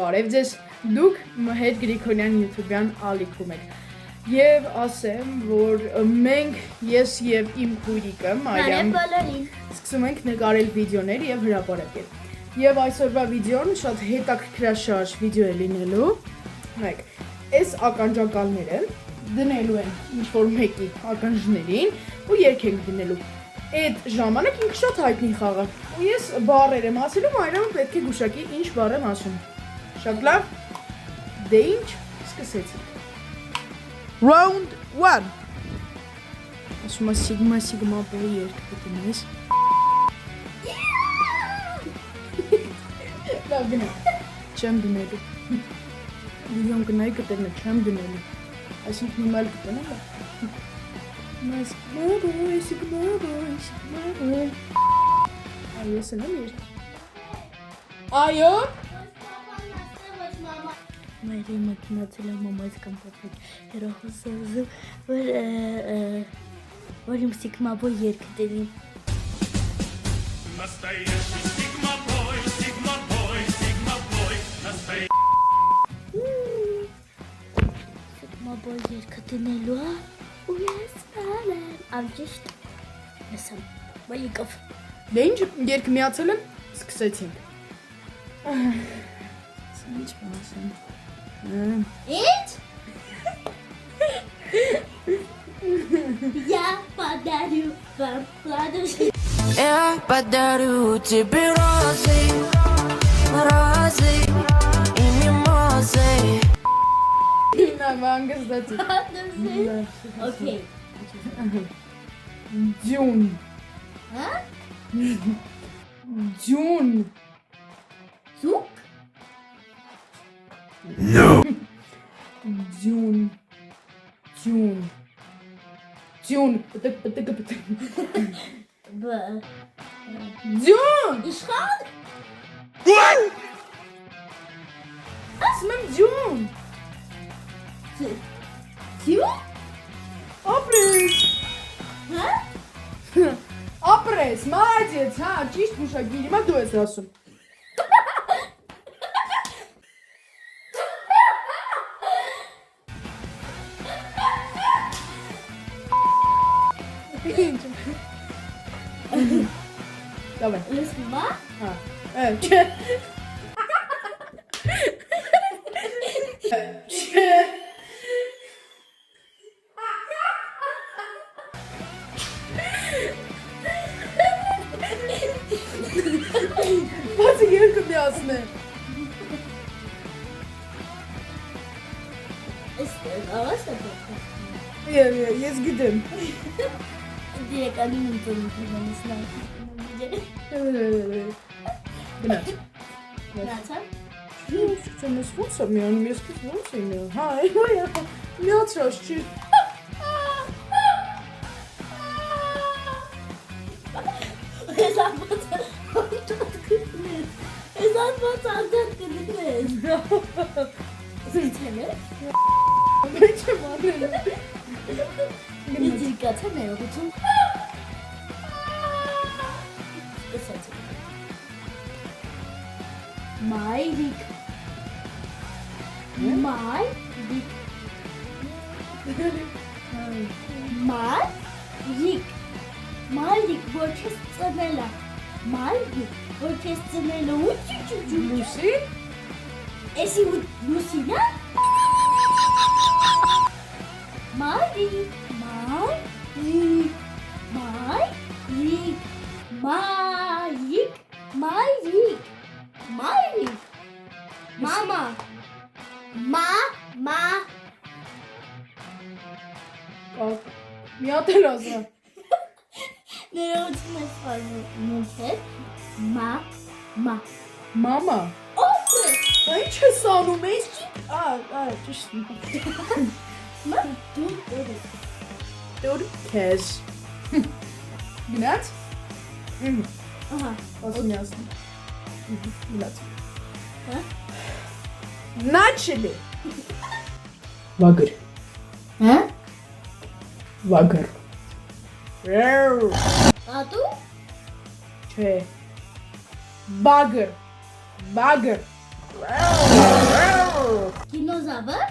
Բարև ձեզ, դուք հետ Գրիգորյան YouTube-յան ալիքում եք Եվ ասեմ, որ մենք, ես և իմ քույրիկը Մարիամ սկսում ենք նկարել վիդեոներ և հրապարակել Եվ այսօրվա վիդեոն շատ հետաքրքրաշարժ վիդեո է լինելու Մեկ, այս ականջակալները դնելու են ինչ-որ մեկի ականջներին ու երգ ենք դնելու Այդ ժամանակ ինքը շատ հայտնի խաղ է ու ես բառեր եմ ասելու, Մարիամը պետք է գուշակի ինչ բառ եմ ասում Շատ լավ, դե ինչ, սկսեցինք Round 1 Ասում է սիգմա բոյ երգ դնես Լավ գնա, չեմ դնելու Վիդեոն գնայի կտերնը, չեմ դնելու Այսինք հիմա էլ կտենեմ Սիգմա բոյ Այ ես եմ երգ Այո Մայրի մտնացել եմ մամայց կամ պապետ հերոխոսազը, որ իմ սիգմաբոյ երգ դնի Настоящий сигма-бой, сигма-бой, сигма-бой, настоящий Սիգմաբոյ երգ դնելու ու ես վարեմ Անջիշտ ես եմ, բայիկով Դե ինչ երգ միացել եմ, սկսեցինք Ինչ մասեմ Ինչ? Я подарю вам ладошки Я подарю тебе розы, розы и мимозы Нормально, кстати Окей Дюн А? Дюн Зуб? No. Дюн. Дюн. Ишхан? What? Асмам Дюн. Дюн? Опрес. А? Опрес, молодец, чист мушаги, не могу я сразу. Давай. Лесма? Bazı yeri kıdıyasını. Jest gidem. Direkt annemin tanıtılması lazım. Гнать. Гнаться? Ну, что мы способны, он мне способны. Ай, я мяч расчит. Ezan batandan kırılmaz. Zeytini? Benim annem. Gidecek atamıyor bütün. Майрик. Майрик. Майрик. Майрик, որպես ծնելա։ Майрик, որպես ծնելա ու ճուճուճու։ Լուսի։ Էսի լուսինա։ Майрик. Майрик. Майрик. Майрик. Майрик. Майрик. Мама. Мама. Как? Мятый раза. Не очень сложно. Мама. Мама. Опры. А и что сану месте? Точно. Dur kez. Гнать? Ага. Очень ясно. Гнать. Начали. Вагр. А? Вагр. А ту? Че? Багр. Багр. Դինոզավր։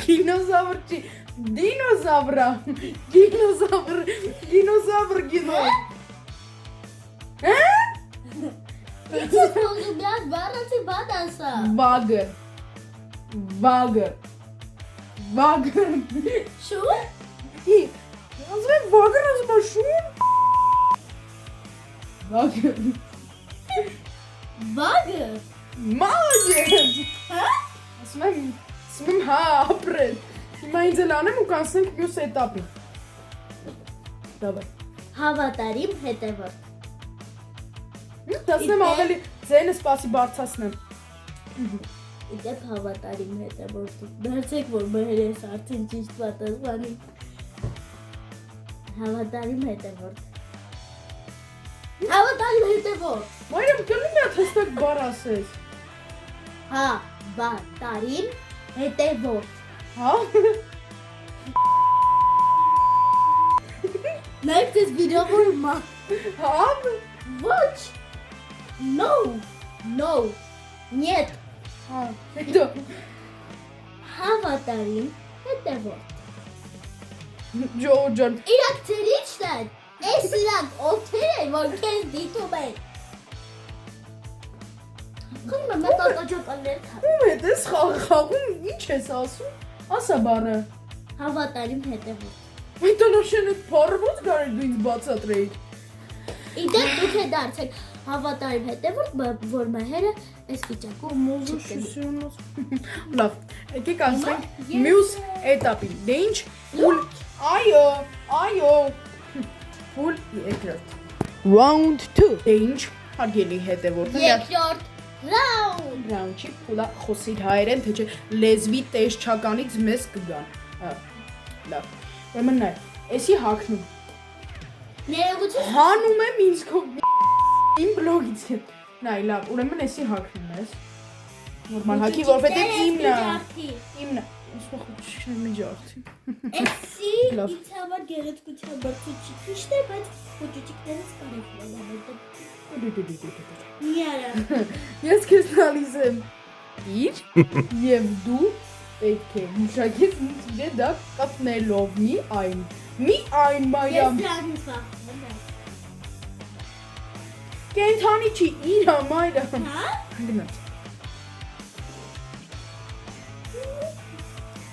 Դինոզավր չի, դինոզավրա։ Դինոզավր գինո։ Իցը փողի բյաս բարացի բադ ասա։ Վագը։ Շու՞։ Ասում եմ վագը ասում եմ շուն։ Վագը։ Մալադես։ Հա։ Ասում եմ հա ապրել։ Հիմա ինձ էլ անեմ ու կանցնենք մյուս էտապին։ Դավայ։ Հավատարիմ հետևորդ։ Դասնեմ ավելի ձենը սպասի բարձացնեմ։ Իդեպ հավատարիմ հետևորդի։ Դարձեք, որ մհերես արդեն ճիշտ պատասխանի։ Հավատարիմ հետևորդ։ Հավատարիմ հետևորդ։ Մայրեմ կլինի մի հատ հստակ բառ ասես։ Հավատարիմ հետևորդ։ Հա։ Նայեք դες վիդեոն մա։ Հա։ Ոչ։ No. Нет. Հա։ Հետո։ Հավատարիմ հետևորդ։ Ջոջան։ Իրանք ծերիչն են։ Էս իրանք ովքեր են, որ քեզ դիտում են։ Քո՞մ եմ տակաճականներ քա։ Ում է դες խաղում ինչ ես ասում։ Ասա բառը։ Հավատարիմ հետևորդ։ Այդ նշանը բառը ո՞նց կարելի դու ինձ բացատրեիր։ Իդեպ դուք եք դարձել հավատարիմ հետևորդ, որ մհերը այս վիճակում չկեն։ Լավ, եկեք անցնենք մյուս էտապին։ Դե ինչ։ Ուլ այո։ Ուլ երկրորդ։ Round 2։ Դե ինչ հարգելի հետևորդը։ Երկրորդ round։ Round-ի փուլա խոսիր հայերեն, թե չէ լեզվի տեսչականից մեզ կգան։ Հա։ Լավ։ Ուրեմն նայ, էսի հագնում։ Ներողություն։ Հանում եմ ինձ քո իմ բլոգից։ Նայ, լավ, ուրեմն էսի հագնում ես։ Նորմալ հագի, որովհետև իմն է։ Ուսմախ մի ջարդի։ Էսի ինձ համար գերեզգության բարձուչի ճիշտ է, բայց խոճուճիկներից կարելի է։ Մի արա։ Ես քեզ տալիս եմ իր եւ դու պետք է մշակես ինձ իրե դա կապնելով մի այն մայամ։ Ես դրանից վախենում եմ։ Կենթանի չի իր մայրը։ Հա։ Գնաց։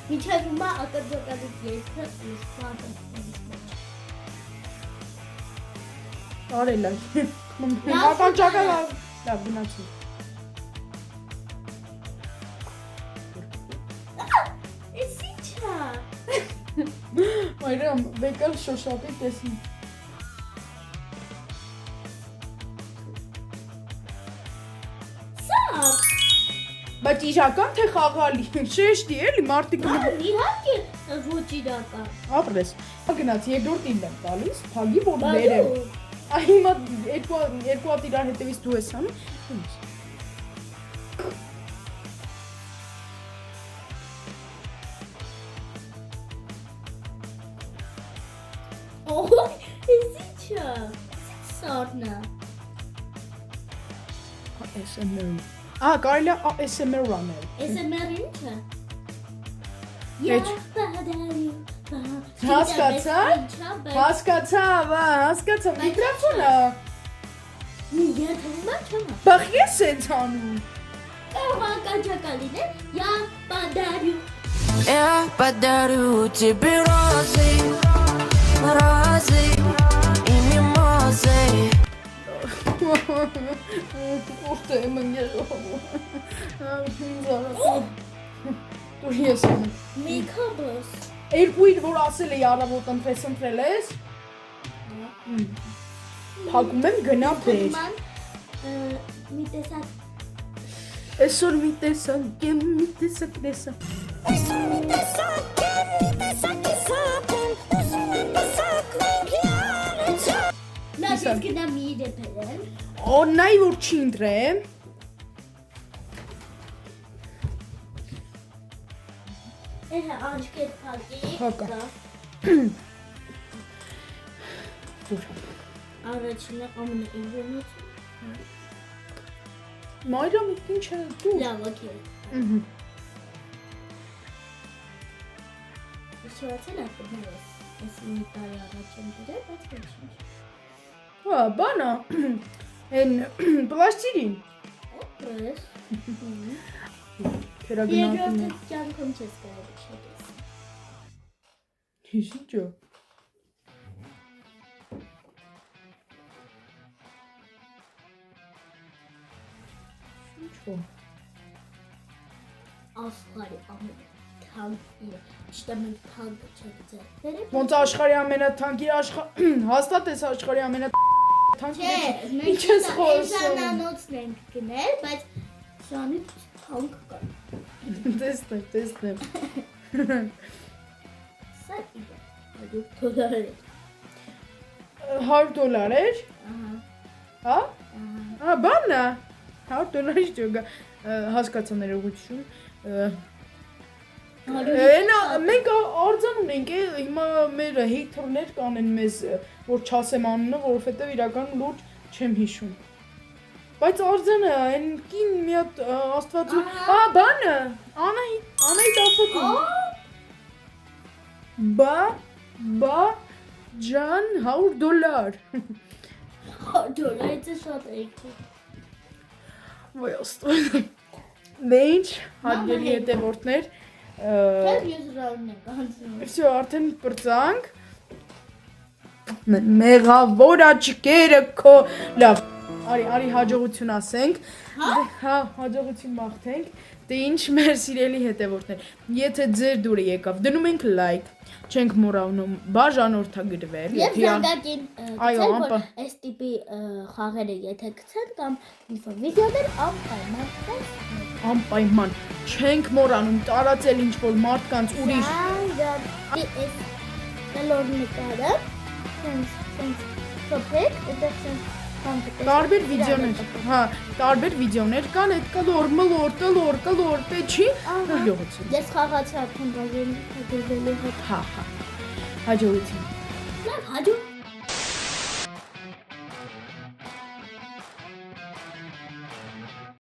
Միջև հիմա ակրձոկանից երկը իսպատը։ Արելա։ Ականջակա լավ գնացի։ Էս ի՞նչ է։ Մայրամ, վեկալ շոշապի տեսնի։ Սա։ Բայց իրական թե խաղալի, շեշտի էլի մարդիկը։ Իհարկե ոչ իրական։ Ապրես։ Գնաց երկրորդին եմ տալիս, փագի որ բերեմ։ Հիմա երկու հատ իրար հետևից դու ես անում։ Օհ, էս ի՞նչ է։ Սառնա։ ASMR։ Կարելի է ASMR անել։ ASMR ի՞նչ է։ Եչ։ Հասկացա, միկրոֆոնը։ Մի երթվում է չեմ։ Բախ ես ենք անում։ Կարող ականջակա լինել, я подарю тебе розы и мимозы. Ух ты, мне Դու ես անում։ Միկոբոս։ Երկու իր որ ասել էի առավոտ ընտրել ես։ Փակում եմ գնա բեր։ Մի տեսակ Այսօր մի տեսակ եմ, մի տեսակ տեսա։ Նա ես գնա մի դեպերել։ Նայ որ չի ընտրեմ։ Էհ անջկետ փակի։ Հակա։ Առաջինը ամենաինվերնոց։ Մայրամ ինչ է դու։ Լավ, օքեյ։ Ահա։ Շուտացել եք դուրս։ Ես մի տարի առաջ եմ դրել, բայց ոչինչ։ Հա, բանա։ Են պլաստիկին։ Օքեյ։ Քերագնահատում։ Երկրորդ կյանքում չես կարելի շատես։ Ինչո՞։ Ինչո՞։ Աշխարհի ամենաթանկ իրը։ Ճիշտ է մենք թանկը չենք ձեռքերը։ Ոնց աշխարհի ամենաթանկի հաստատ է աշխարհի ամենաթանկի։ Չէ, Ինչ մենք ես խոսում։ Շանանոցն ենք գնել, բայց շանից թանկ կա։ Տեսնեմ։ Սա իդե։ $100 է։ $100 էր։ Ահա, Հա։ ահա։ Բանա $100 ճոգա հասկացա ներողություն։ Մենք արձան ունենք, հիմա մեր հեյթերներ կանեն մեզ, որ չասեմ անունը, որովհետև իրական լուրջ չեմ հիշում։ Բայց արձանը, այն կին մի հատ աստվածու, բանը, Անահիտ ասացում։ Բա ջան $100։ $100-ը շատ է։ Ոյ աստված։ Դե ինչ, հարգելի հետևորդներ, Դեռ ես ռաունն եմ կանցնում։ Всё, արդեն պրծանք։ Մեղավոր աչքերը քո, լավ, արի հաջողություն ասենք։ Հա, հաջողություն մաղթենք։ Դե ինչ մեր սիրելի հետևորդներ, եթե ձեր դուրը եկավ, դնում ենք լայք, չենք մոռանում բաժանորդագրվել, Եվ զանգակին Այո, գցել, անպա- որ այս տիպի խաղերը եթե գցեն կամ ինչ-որ վիդեոներ անպայման տեսնենք։ անպայման չենք մոռանում տարածել ինչ-որ մարդկանց ուրիշ Զանգակի այս կլոր նկարը, սենց սոպեք, այդտեղ սենց բան կտեսնեք։ տարբեր վիդեոներ, հա, տարբեր վիդեոներ կան, այդ կլոր, մլոր, կլոր, չի, հաջողություն։ Ես խաղացա արդեն բաժին հաջողվելու հետ։ Հա, հաջողություն։ Լավ, հաջող։